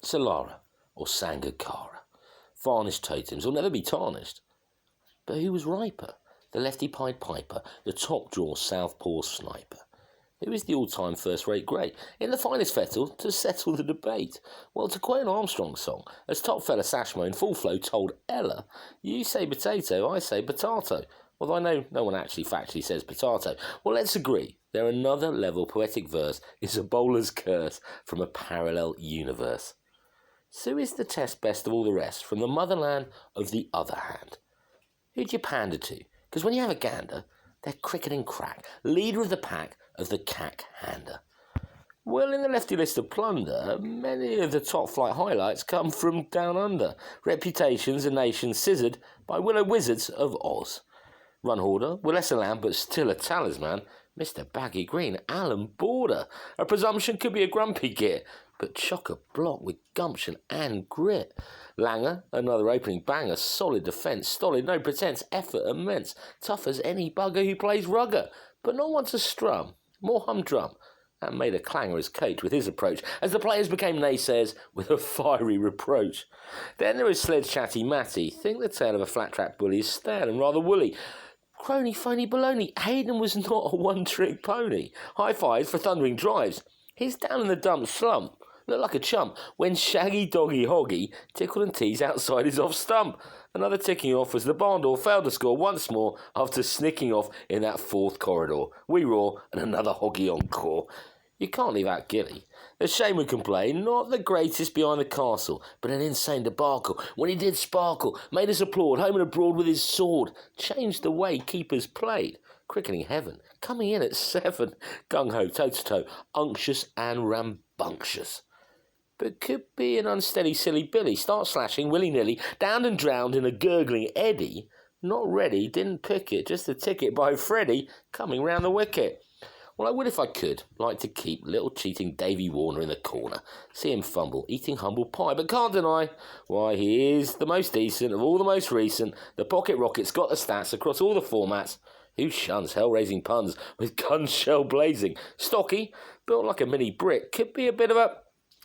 Sir Lara or Sanga Kara. Varnished totems will never be tarnished. But who was riper? The lefty Pied Piper, the top draw southpaw sniper. Who is the all-time first-rate great? In the finest fettle to settle the debate. Well, to quote an Armstrong song, as top fella Sashmo in full flow told Ella, you say potato, I say potato. Although I know no one actually factually says potato. Well, let's agree. Their another level poetic verse is a bowler's curse from a parallel universe. So is the test best of all the rest, from the motherland of the other hand? Who'd you pander to? Because when you have a gander, they're cricket and crack, leader of the pack of the cack-hander. Well, in the lefty list of plunder, many of the top-flight highlights come from down under. Reputations and nations scissored by willow wizards of Oz. Run hoarder, with less a lamb but still a talisman, Mr. Baggy Green, Alan Border. A presumption could be a grumpy git, but chock-a-block with gumption and grit. Langer, another opening banger, solid defence, stolid, no pretence, effort immense, tough as any bugger who plays rugger, but not one to strum, more humdrum, and made a clangor his coach with his approach, as the players became naysayers with a fiery reproach. Then there is Sledge Chatty Matty, think the tale of a flat-track bully is stale and rather woolly. Crony, phony, baloney, Hayden was not a one-trick pony. High fives for thundering drives. He's down in the dump slump. Looked like a chump when Shaggy Doggy Hoggy tickled and teased outside his off stump. Another ticking off as the barn door failed to score once more after snicking off in that fourth corridor. We roar and another Hoggy encore. You can't leave out Gilly. The shame would complain, not the greatest behind the castle, but an insane debacle. When he did sparkle, made us applaud, home and abroad with his sword, changed the way keepers played. Cricketing heaven, coming in at 7, gung-ho, toe-to-toe, unctuous and rambunctious. But could be an unsteady silly Billy, start slashing willy-nilly, downed and drowned in a gurgling eddy. Not ready, didn't pick it, just a ticket by Freddie, coming round the wicket. Well, I would if I could, like to keep little cheating Davy Warner in the corner, see him fumble, eating humble pie, but can't deny, why, he is the most decent of all the most recent, the pocket rocket's got the stats across all the formats. Who shuns hell-raising puns with gun shell blazing? Stocky, built like a mini brick, could be a bit of a...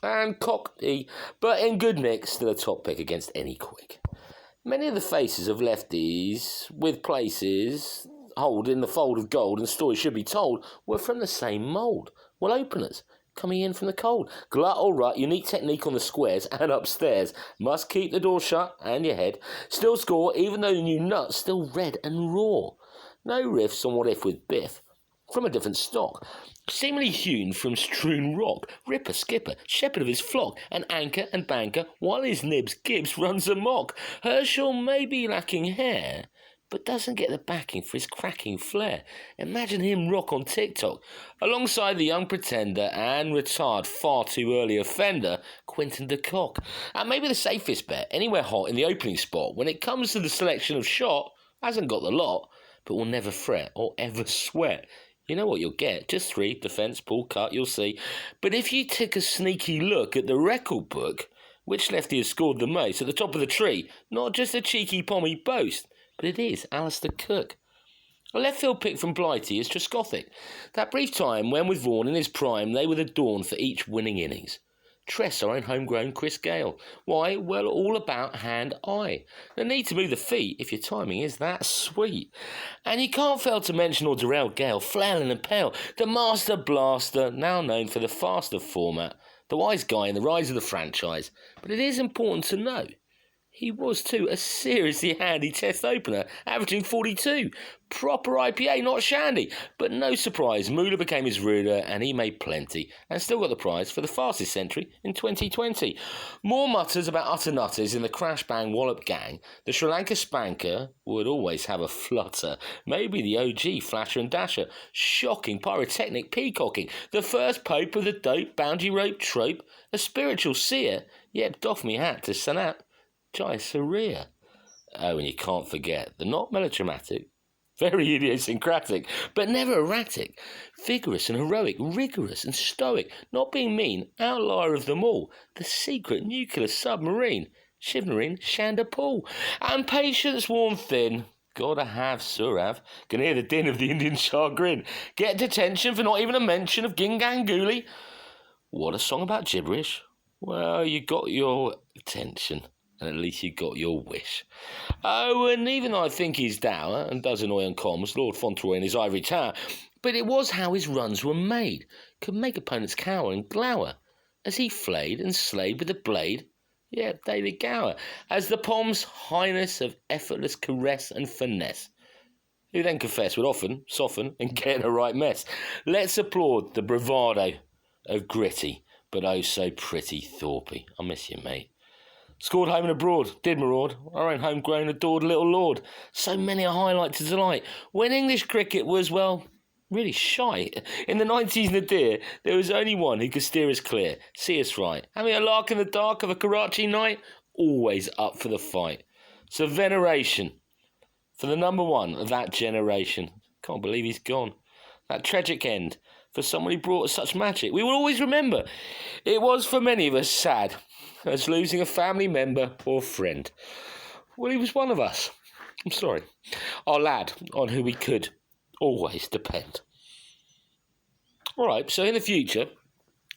and cocky, but in good nick, still a top pick against any quick. Many of the faces of lefties, with places... hold in the fold of gold and stories should be told, were from the same mould. Well, openers, coming in from the cold. Glut or rut, unique technique on the squares and upstairs. Must keep the door shut and your head. Still score, even though the new nut's still red and raw. No riffs on what if with Biff. From a different stock. Seemingly hewn from strewn rock. Ripper, skipper, shepherd of his flock. An anchor and banker, while his nibs Gibbs runs amok. Herschel may be lacking hair, but doesn't get the backing for his cracking flair. Imagine him rock on TikTok, alongside the young pretender and retired far too early offender, Quinton de Kock. And maybe the safest bet, anywhere hot in the opening spot, when it comes to the selection of shot, hasn't got the lot, but will never fret or ever sweat. You know what you'll get, just 3, defence, pull, cut, you'll see. But if you take a sneaky look at the record book, which lefty has scored the most at the top of the tree, not just a cheeky pommy boast, but it is Alistair Cook. A left field pick from Blighty is Trescothick. That brief time when with Vaughan in his prime they were the dawn for each winning innings. Tress, our own homegrown Chris Gale. Why? Well, all about hand-eye. The need to move the feet if your timing is that sweet. And you can't fail to mention or derail Gale, flailing and pale, the master blaster, now known for the faster format, the wise guy in the rise of the franchise. But it is important to know, he was too a seriously handy test opener, averaging 42. Proper IPA, not shandy. But no surprise, Moolah became his ruler and he made plenty, and still got the prize for the fastest century in 2020. More mutters about utter nutters in the crash bang wallop gang. The Sri Lanka spanker would always have a flutter. Maybe the OG flasher and dasher. Shocking pyrotechnic peacocking. The first pope of the dope boundary rope trope. A spiritual seer. Yep, doff me hat to Sanat Jai Surya. Oh, and you can't forget the not melodramatic, very idiosyncratic, but never erratic, vigorous and heroic, rigorous and stoic, not being mean, outlier of them all, the secret nuclear submarine, shivering Chandapool, and patience worn thin. Gotta have Surav. Can hear the din of the Indian chagrin. Get detention for not even a mention of Gingangooli. What a song about gibberish. Well, you got your attention, and at least you got your wish. Oh, and even though I think he's dour and does annoy on comms, Lord Fauntleroy in his ivory tower, but it was how his runs were made, could make opponents cower and glower, as he flayed and slayed with a blade. Yeah, David Gower, as the Pom's highness of effortless caress and finesse, who then confess would often soften and get in a right mess. Let's applaud the bravado of gritty, but oh so pretty Thorpey. I miss you, mate. Scored home and abroad, did maraud, our own homegrown adored little lord. So many a highlight to delight, when English cricket was, well, really shy. In the 90s nadir, there was only one who could steer us clear, see us right. Having a lark in the dark of a Karachi night, always up for the fight. So veneration for the number one of that generation. Can't believe he's gone. That tragic end for someone who brought us such magic. We will always remember. It was for many of us sad, as losing a family member or friend. Well, he was one of us. I'm sorry. Our lad on who we could always depend. All right, so in the future,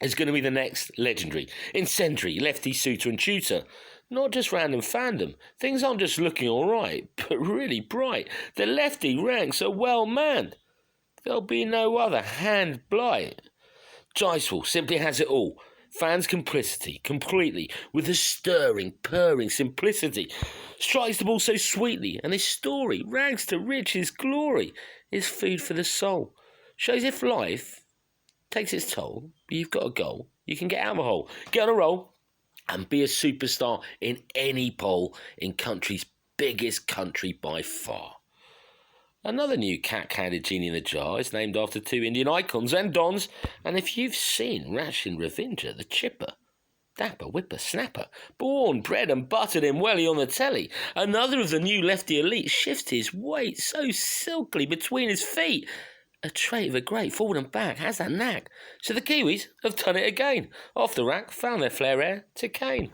it's going to be the next legendary, incendiary, lefty suitor and tutor. Not just random fandom. Things aren't just looking all right, but really bright. The lefty ranks are well manned. There'll be no other hand blight. Jicewell simply has it all. Fans' complicity, completely, with a stirring, purring simplicity. Strikes the ball so sweetly, and his story, rags to riches glory, is food for the soul. Shows if life takes its toll, but you've got a goal, you can get out of a hole, get on a roll, and be a superstar in any poll in country's biggest country by far. Another new cat-handed genie in the jar is named after two Indian icons and dons, and if you've seen Rashin Ravinja, the chipper, dapper whipper-snapper, born, bred and buttered in welly on the telly, another of the new lefty elite shifts his weight so silkily between his feet. A trait of a great forward and back has that knack. So the Kiwis have done it again. Off the rack, found their flair air to cane.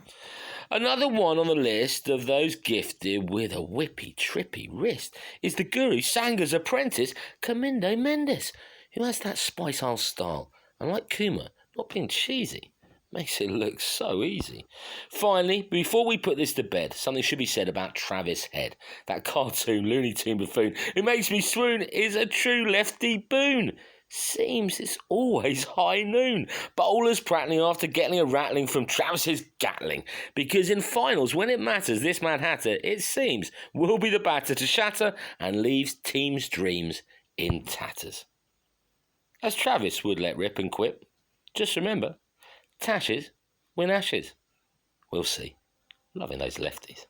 Another one on the list of those gifted with a whippy, trippy wrist is the Guru Sanga's apprentice, Kamindo Mendes, who has that Spice Isle style, and like Kuma, not being cheesy, makes it look so easy. Finally, before we put this to bed, something should be said about Travis Head, that cartoon Looney Tune buffoon who makes me swoon is a true lefty boon. Seems it's always high noon. Bowlers prattling after getting a rattling from Travis's Gatling. Because in finals, when it matters, this Mad Hatter, it seems, will be the batter to shatter and leaves teams' dreams in tatters. As Travis would let rip and quip, just remember, Tashes win ashes. We'll see. Loving those lefties.